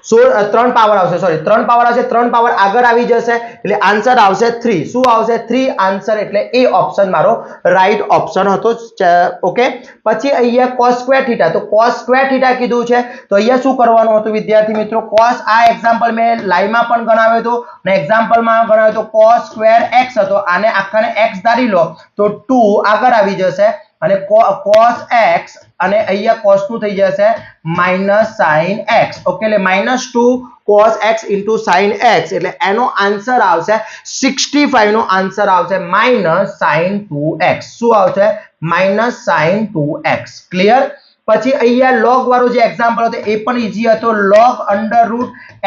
S1: 3 પાવર આવશે, સોરી 3 પાવર આવશે, 3 પાવર આગળ આવી જશે, એટલે આન્સર આવશે 3. શું આવશે? 3 આન્સર, એટલે એ ઓપ્શન મારો રાઈટ ઓપ્શન હતો. ઓકે, પછી અહીંયા cos² θ, તો cos² θ કીધું છે, તો અહીંયા શું કરવાનું હતું વિદ્યાર્થી મિત્રો? cos, આ એક્ઝામ્પલ મેં લાઈવમાં પણ ગણાવ્યો હતો અને એક્ઝામ્પલમાં ગણાવ્યો હતો. cos² x હતો, આને આખાને x ધારી લો તો 2 આગળ આવી જશે, અને cos x અને અહીંયા cos 2 થઈ જશે -sin x. ઓકે, એટલે -2 cos x * sin x, એટલે એનો આન્સર આવશે 65 નો આન્સર આવશે -sin 2x. શું આવશે? -sin 2x. ક્લિયર? પછી અહીંયા log વાળો જે એક્ઝામ્પલ હતો એ પણ ઈઝી હતો. log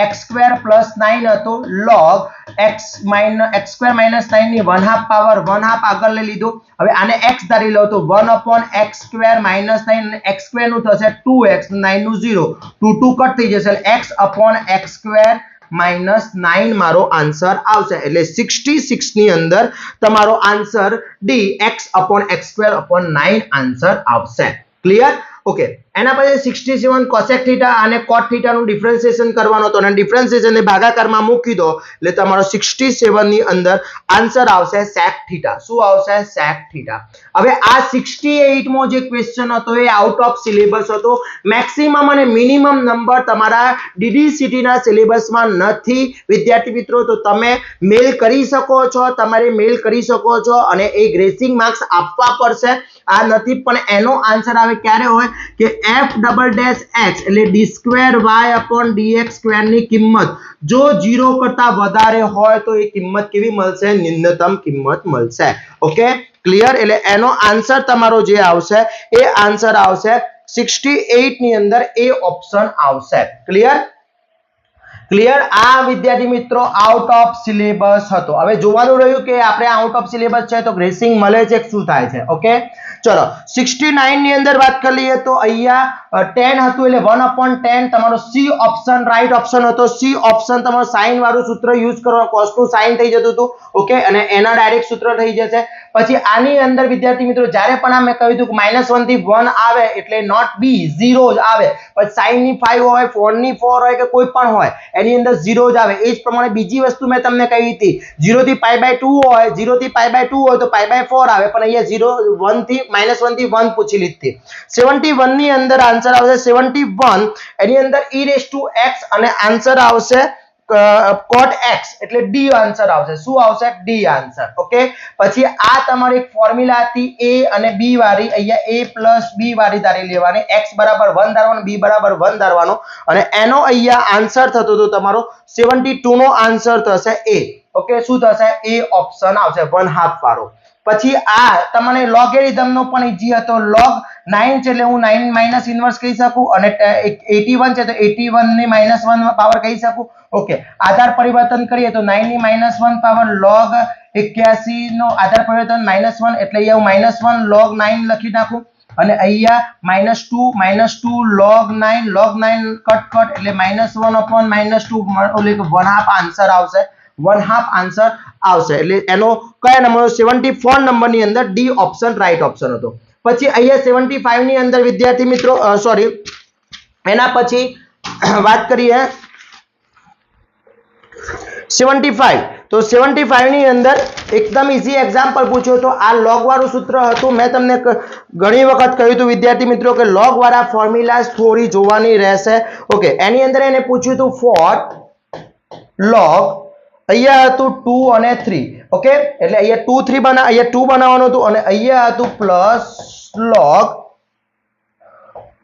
S1: √x² + 9 હતો, log x² - 9 ની 1/2 પાવર 1/2 આગળ લઈ લીધો. હવે આને x ધારી લો તો 1/x² - 9, x² નું થશે 2x, 9 નું 0, 2 2 કટ થઈ જશે, x/x² - 9 મારો આન્સર આવશે. એટલે 66 ની અંદર તમારો આન્સર ડી x/x² / 9 આન્સર આવશે. ક્લિયર? ઓકે, એના પછી 67 cosec θ અને cot θ નું ડિફરન્શિએશન કરવાનો હતો, અને ડિફરન્શિએશન ને ભાગાકારમાં મૂકી દો, એટલે તમારો 67 ની અંદર આન્સર આવશે sec θ. શું આવશે? sec θ. હવે આ 68 મો જે ક્વેશ્ચન હતો એ આઉટ ઓફ સિલેબસ હતો. મેક્સિમમ અને મિનિમમ નંબર તમારા DDCT ના સિલેબસમાં નથી વિદ્યાર્થી મિત્રો, તો તમે મેલ કરી શકો છો, તમારે મેલ કરી શકો છો, અને એ ગ્રેસિંગ માર્ક્સ આપવા પડશે. આ નથી, પણ એનો આન્સર આવે ક્યારે હોય કે f"x એટલે d² y/dx² ની કિંમત જો 0 કરતા વધારે હોય તો એ કિંમત કેવી મળશે? ન્યૂનતમ કિંમત મળશે. Okay, clear? એટલે એનો આન્સર તમારો જે આવશે એ આન્સર આવશે 68 ની અંદર એ ઓપ્શન આવશે. ક્લિયર? ક્લિયર? આ વિદ્યાર્થી મિત્રો આઉટ ઓફ સિલેબસ હતો. હવે જોવાનું રહ્યું કે આપણે આઉટ ઓફ સિલેબસ છે તો ગ્રેસિંગ મળે છે કે શું થાય છે. ઓકે, ચલો 69 ની અંદર વાત કરી લઈએ, તો અહીંયા 10 હતું, એટલે 1/10 તમારો સી ઓપ્શન રાઈટ ઓપ્શન હતો. સી ઓપ્શન તમારો સાઇન વાળું સૂત્ર યુઝ કરો, cos નું સાઇન થઈ જતું હતું. ઓકે, અને એના ડાયરેક્ટ સૂત્ર થઈ જશે. પછી આની અંદર વિદ્યાર્થી મિત્રો જ્યારે પણ મેં કહ્યું હતું કે -1 થી 1 આવે એટલે નોટ બી 0 જ આવે, પછી sin ની 5 હોય, 4 ની 4 હોય કે કોઈ પણ હોય, એની અંદર 0 જ આવે. એ જ પ્રમાણે બીજી વસ્તુ મેં તમને કહી હતી, 0 થી π/2 હોય, 0 થી π/2 હોય તો π/4 આવે, પણ અહીંયા 1 થી -1 પૂછી લીધી. 71 ની અંદર આન્સર આવશે 71, એની અંદર e⁻x અને આન્સર આવશે cot x, એટલે ડી આન્સર આવશે. શું આવશે? D answer. ઓકે, પછી આ તમારી એક ફોર્મ્યુલા હતી a અને b વાળી, અહીંયા a + b વાળી ધારી લેવાની, x = 1 ધારવાનો, b = 1 ધારવાનો, અને એનો અહીંયા આન્સર થતો તો તમારો 72 નો આન્સર થશે a. ઓકે, શું થશે? એ ઓપ્શન આવશે 1/2 વાળો. પછી આ તમને લોગેરિધમ નો પણ ઈઝી હતો. log 9 છે એટલે હું 9 - ઇન્વર્સ કહી શકું, અને 81 છે તો 81 ની -1 પાવર કહી શકું. ઓકે, આધાર પરિવર્તન કરીએ તો 9 ની -1 પાવર log 81 નો આધાર પરિવર્તન -1, એટલે અહીંયા હું -1 log 9 લખી નાખું, અને અહીંયા -2 log 9 કટ એટલે -1/-2 એટલે કે 1/2 આન્સર આવશે. 1/2 આન્સર આવશે, એટલે એનો કયા નંબર? 74 નંબરની અંદર ડી ઓપ્શન રાઈટ ઓપ્શન હતો. પછી અહીંયા 75 ની અંદર વિદ્યાર્થી મિત્રો સોરી એના પછી વાત કરીએ 75, તો 75 ની અંદર એકદમ ઈઝી એક્ઝામ્પલ પૂછ્યો તો આ log વાળું સૂત્ર હતું. મેં તમને ઘણી વખત કહ્યું હતું વિદ્યાર્થી મિત્રો કે log વાળા ફોર્મ્યુલાસ થોડી જોવાની રહેશે. ઓકે, એની અંદર એને પૂછ્યું હતું for log, અહીંયા હતું 2 અને 3. ઓકે, એટલે અહીંયા 2 3 અહીંયા 2 બનાવવાનું હતું, અને અહીંયા હતું +log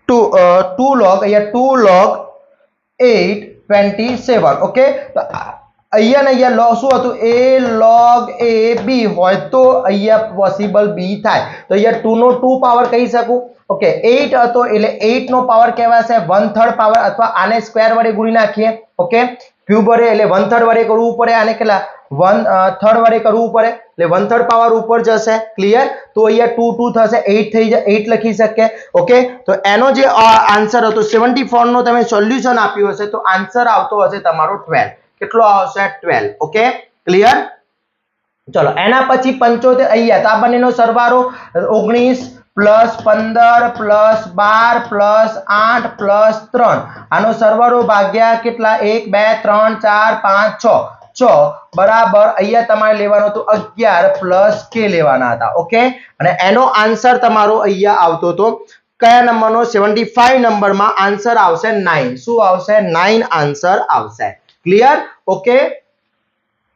S1: 2 log અહીંયા 2 log 8 27 ઓકે તો અહીંયા ને અહીંયા log શું હતું a log a b હોય તો અહીંયા પોસિબલ b થાય તો અહીંયા 2 નો 2 પાવર કહી શકું ઓકે 8 હતો એટલે 8 નો પાવર કહેવાશે 1/3 પાવર અથવા આને સ્ક્વેર વડે ગુણી નાખીએ ઓકે ક્યુબ વડે એટલે 1/3 વડે કરવું પડે આને કેટલા 1/3 વડે કરવું પડે એટલે 1/3 પાવર ઉપર જશે ક્લિયર તો અહીંયા 2 2 થશે 8 થઈ જાય 8 લખી શકીએ ઓકે તો એનો જે આન્સર હતો 74 નો તમે સોલ્યુશન આપ્યું હશે તો આન્સર આવતો હશે તમારો 12 કેટલો આવશે 12 ઓકે ક્લિયર ચલો એના પછી 75 અહીંયા તો આ બંનેનો સરવાળો 19 પ્લસ 15 પ્લસ 12 પ્લસ 8 પ્લસ 3 આનો સરવાળો ભાગ્યા કેટલા 1 2 3 4 5 6 બરાબર અહીંયા તમારે લેવાનો તો 11 પ્લસ k લેવાના હતા ઓકે અને એનો આન્સર તમારો અહીંયા આવતો તો કયા નંબરનો 75 નંબરમાં આન્સર આવશે 9 શું આવશે 9 આન્સર આવશે ક્લિયર ઓકે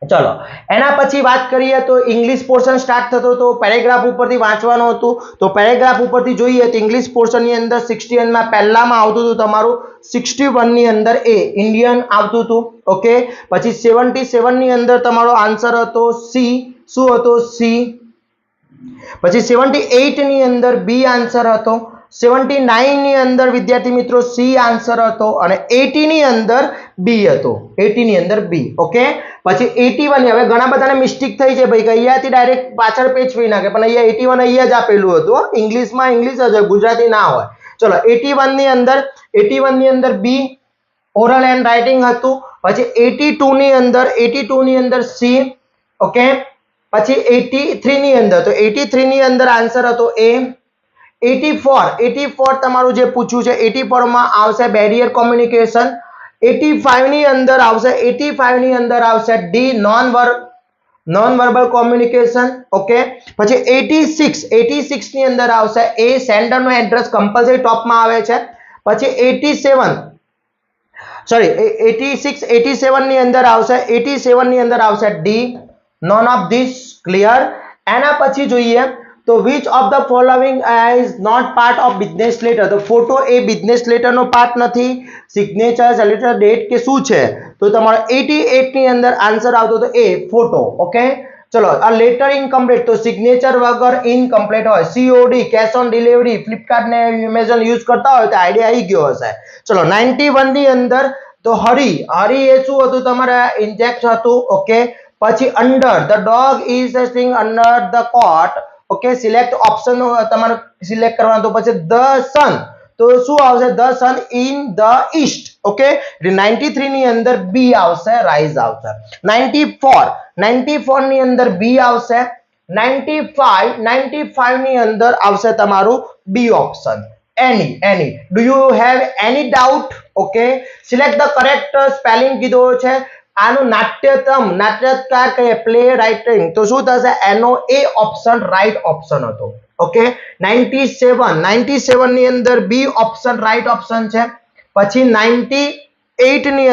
S1: ચલો એના પછી વાત કરીએ તો ઇંગ્લિશ પોર્શન સ્ટાર્ટ થતો તો પેરેગ્રાફ ઉપરથી વાંચવાનું હતું તો પેરેગ્રાફ ઉપરથી જોઈએ તો ઇંગ્લિશ પોર્શન ની અંદર 61 માં પહેલામાં આવતું હતું તમારું 61 ની અંદર એ ઇન્ડિયન આવતું હતું ઓકે પછી 77 ની અંદર તમારો આન્સર હતો સી શું હતો સી પછી 78 ની અંદર બી આન્સર હતો 79 ની અંદર વિદ્યાર્થી મિત્રો સી આન્સર હતો અને 80 ની અંદર બી હતો 80 ની અંદર બી ઓકે પછી 81 હવે ઘણા બધાને મિસ્ટેક થઈ છે ભાઈ કે અહીંયાથી ડાયરેક્ટ પાછળ પેજ ફરી નાખે પણ અહીંયા 81 અહીંયા જ આપેલું હતું ઇંગ્લિશમાં ઇંગ્લિશ જ હોય ગુજરાતી ના હોય ચલો 81 ની અંદર બી ઓરલ એન્ડ રાઇટિંગ હતું પછી 82 ની અંદર સી ઓકે પછી 83 ની અંદર તો 83 ની અંદર આન્સર હતો એ 84 તમારું જે પૂછ્યું છે 84 માં આવશે બેરિયર કોમ્યુનિકેશન 85 ની અંદર આવશે D non verbal communication okay પછી 86 ની અંદર આવશે એ સેન્ડર નો એડ્રેસ કમ્પલસરી ટોપ માં આવે છે પછી 87 ની અંદર આવશે D non of this clear એના પછી જોઈએ તો which of the following is not part of business letter તો ફોટો એ બિઝનેસ લેટર નો પાર્ટ નથી સિગ્નેચર સેલેટર ડેટ કે શું છે તો તમારો 88 ની અંદર આન્સર આવતો તો એ ફોટો ઓકે ચલો આ લેટર ઇનકમ્પ્લીટ તો સિગ્નેચર વગર ઇનકમ્પ્લીટ હોય COD cash on delivery Flipkart ને એમેઝોન યુઝ કરતા હોય તો આઈડિયા આવી ગયો હશે ચલો 91 ની અંદર તો હરી એ શું હતું તમારે ઇન્જેક્ટ હતું ઓકે પછી under the dog is sitting under the coat okay select option તમારે સિલેક્ટ કરવાનો તો પછી ધ સન તો શું આવશે the sun in the east okay 93 ની અંદર બી આવશે રાઈઝ આવશે 94 ની અંદર બી આવશે 95 ની અંદર આવશે તમારું B option any do you have any doubt okay select the correct spelling કીધો છે આનું નાટ્યકાર કહીએ પ્લે રાઇટિંગ તો શું થશે એનો એ ઓપ્શન રાઈટ ઓપ્શન હતો ઓકે 97 ની અંદર બી ઓપ્શન રાઈટ ઓપ્શન છે પછી 98 ની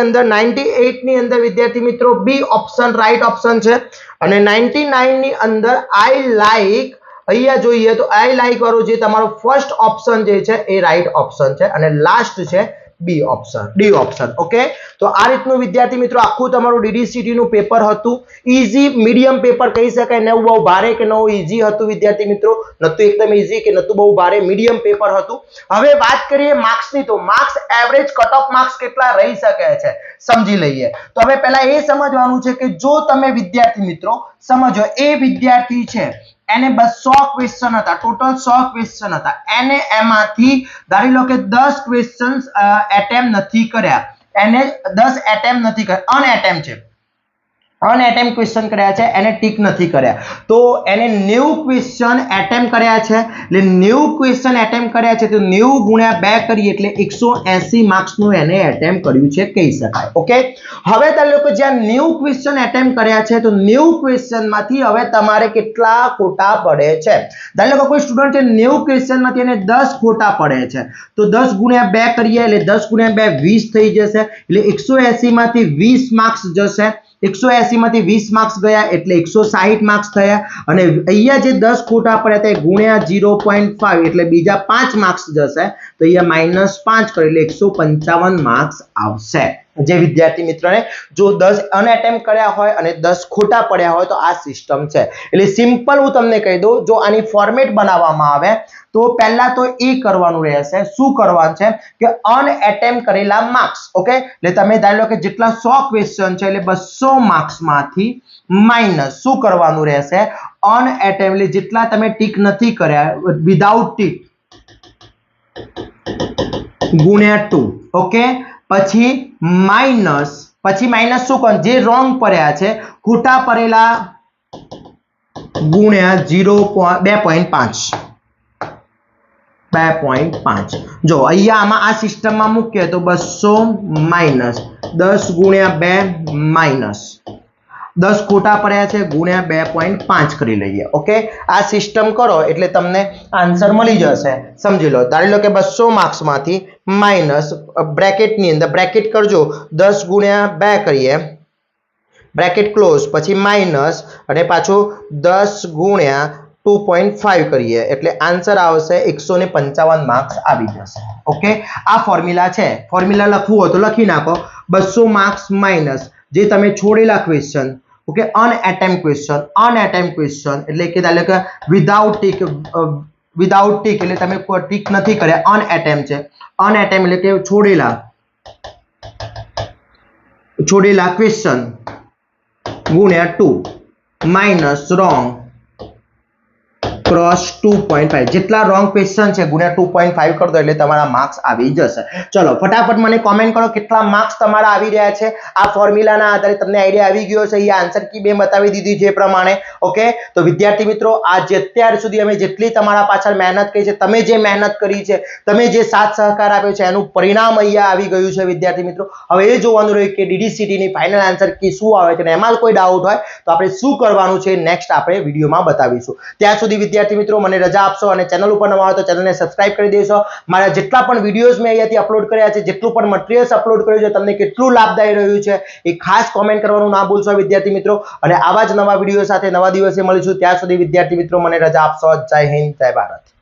S1: અંદર વિદ્યાર્થી મિત્રો બી ઓપ્શન રાઈટ ઓપ્શન છે અને 99 ની અંદર આઈ લાઈક અહીંયા જોઈએ તો આઈ લાઈક વાળું જે તમારો ફર્સ્ટ ઓપ્શન જે છે એ રાઈટ ઓપ્શન છે અને લાસ્ટ છે B option D option okay તો આ રીતનું વિદ્યાર્થી મિત્રો આખું તમારું DDCT નું પેપર હતું ઈઝી મીડિયમ પેપર કહી શકાય ને બહુ ભારે કે નો ઈઝી હતું વિદ્યાર્થી મિત્રો નતું એકદમ ઈઝી કે નતું બહુ ભારે મીડિયમ પેપર હતું હવે વાત કરીએ માર્ક્સ ની તો marks average cut off marks કેટલા રહી શકે છે સમજી લઈએ તો હવે પહેલા એ સમજવાનું છે કે જો તમે વિદ્યાર્થી મિત્રો સમજો એ વિદ્યાર્થી છે એને 200 ક્વેશ્ચન હતા ટોટલ 100 ક્વેશ્ચન હતા એને એમાંથી ધારી લો કે 10 ક્વેશ્ચન્સ એટેમ્પ નથી કર્યા એને 10 એટેમ્પ નથી કર્યા અનએટેમ્પ છે અનએટેમ્પ ક્વેશ્ચન કર્યા છે એને ટીક નથી કર્યા તો એને 90 ક્વેશ્ચન એટેમ્પ કર્યા છે એટલે 90 ક્વેશ્ચન એટેમ્પ કર્યા છે તો 90 ગુણ્યા 2 કરીએ એટલે 180 માર્ક્સ નું એને એટેમ્પ કર્યું છે કહી શકાય ઓકે હવે તમે લોકો જ્યાં 90 ક્વેશ્ચન એટેમ્પ કર્યા છે તો 90 ક્વેશ્ચન માંથી હવે તમારે કેટલા ખોટા પડે છે ધારો કે કોઈ સ્ટુડન્ટ છે 90 ક્વેશ્ચન માંથી એને 10 ખોટા પડે છે તો 10 ગુણ્યા 2 કરીએ એટલે 10 ગુણ્યા 2 20 થઈ જશે એટલે 180 માંથી 20 માર્ક્સ જશે 180 માંથી 20 માર્ક્સ ગયા એટલે 160 માર્ક્સ થયા અને અહીંયા જે 10 ખોટા પડ્યા તે ગુણ્યા 0.5 એટલે બીજા 5 માર્ક્સ જશે તો અહીંયા -5 કરો એટલે 155 માર્ક્સ આવશે જે વિદ્યાર્થી મિત્રોને જો 10 અનએટેમ્પ કર્યા હોય અને 10 ખોટા પડ્યા હોય તો આ સિસ્ટમ છે એટલે સિમ્પલ હું તમને કહી દઉં જો આની ફોર્મેટ બનાવવામાં આવે તો પહેલા તો એ કરવાનું રહેશે શું કરવાનું છે કે અનએટેમ્પ કરેલા માર્ક્સ ઓકે એટલે તમે ધારી લો કે જેટલા 100 ક્વેશ્ચન છે એટલે 200 માર્ક્સ માંથી માઈનસ શું કરવાનું રહેશે અનએટેમ્પ એટલે જેટલા તમે ટીક નથી કર્યા વિધાઉટ ટીક ગુણ્યા 2 ઓકે પછી માઈનસ શું કર જે રોંગ પડ્યા છે ખોટા પડેલા ગુણ્યા 2.5 જો અહીંયા આમાં આ સિસ્ટમમાં મૂકીએ તો 200 માઈનસ 10 ગુણ્યા 2 માઈનસ 10 ખોટા પડ્યા છે ગુણ્યા 2.5 કરી લઈએ ઓકે આ સિસ્ટમ કરો એટલે તમને આન્સર મળી જશે સમજી લો ધારી લો કે 200 માર્ક્સ માંથી માઈનસ બ્રેકેટ ની અંદર બ્રેકેટ કરજો 10 ગુણ્યા 2 કરીએ બ્રેકેટ ક્લોઝ પછી માઈનસ અને પાછું 10 ગુણ્યા 2.5 કરીએ એટલે આન્સર આવશે 155 માર્ક્સ આવી જશે ઓકે આ ફોર્મ્યુલા છે ફોર્મ્યુલા લખવું હોય તો લખી નાખો 200 માર્ક્સ માઈનસ જે તમે છોડેલા ક્વેશ્ચન ઓકે અનએટેમ્પ ક્વેશ્ચન એટલે કે ધારો કે વિધાઉટ ટીક એટલે તમે કોઈ ટીક નથી કર્યા અનએટેમ્પ છે અનએટેમ્પ એટલે કે છોડેલા ક્વેશ્ચન ગુણ્યા 2 માઈનસ રોંગ ક્રોસ 2.5 જેટલા રોંગ ક્વેશ્ચન છે ગુણ્યા 2.5 કરી દો એટલે તમારા માર્ક્સ આવી જશે ચલો ફટાફટ મને કોમેન્ટ કરો કેટલા માર્ક્સ તમારા આવી રહ્યા છે આ ફોર્મ્યુલાના આધારે તમને આઈડિયા આવી ગયો છે અહીંયા આન્સર કી બે બતાવી દીધી છે પ્રમાણે ઓકે તો વિદ્યાર્થી મિત્રો આજે અત્યાર સુધી અમે જેટલી તમારા પાછળ મહેનત કરી છે તમે જે મહેનત કરી છે તમે જે સાથ સહકાર આપ્યો છે એનું પરિણામ અહીંયા આવી ગયું છે વિદ્યાર્થી મિત્રો હવે એ જોવાનું રહ્યું કે DDCT ની ફાઇનલ આન્સર કી શું આવે છે અને એમાં કોઈ ડાઉટ હોય તો આપણે શું કરવાનું છે નેક્સ્ટ આપણે વિડીયોમાં બતાવીશું ત્યાં સુધી વિદ્યાર્થી મિત્રો મને રજા આપશો અને ચેનલ ઉપર નવા હોય તો ચેનલને સબસ્ક્રાઇબ કરી દેશો મારા જેટલા પણ વિડિયોઝ મેં અહીંયાથી અપલોડ કર્યા છે જેટલું પણ મટીરીયલ્સ અપલોડ કર્યું છે તમને કેટલું લાભદાયી રહ્યું છે એ ખાસ કોમેન્ટ કરવાનું ના ભૂલશો વિદ્યાર્થી મિત્રો અને આવા જ નવા વિડિયો સાથે નવા દિવસે મળીશું ત્યાં સુધી વિદ્યાર્થી મિત્રો મને રજા આપશો જય હિન્દ જય ભારત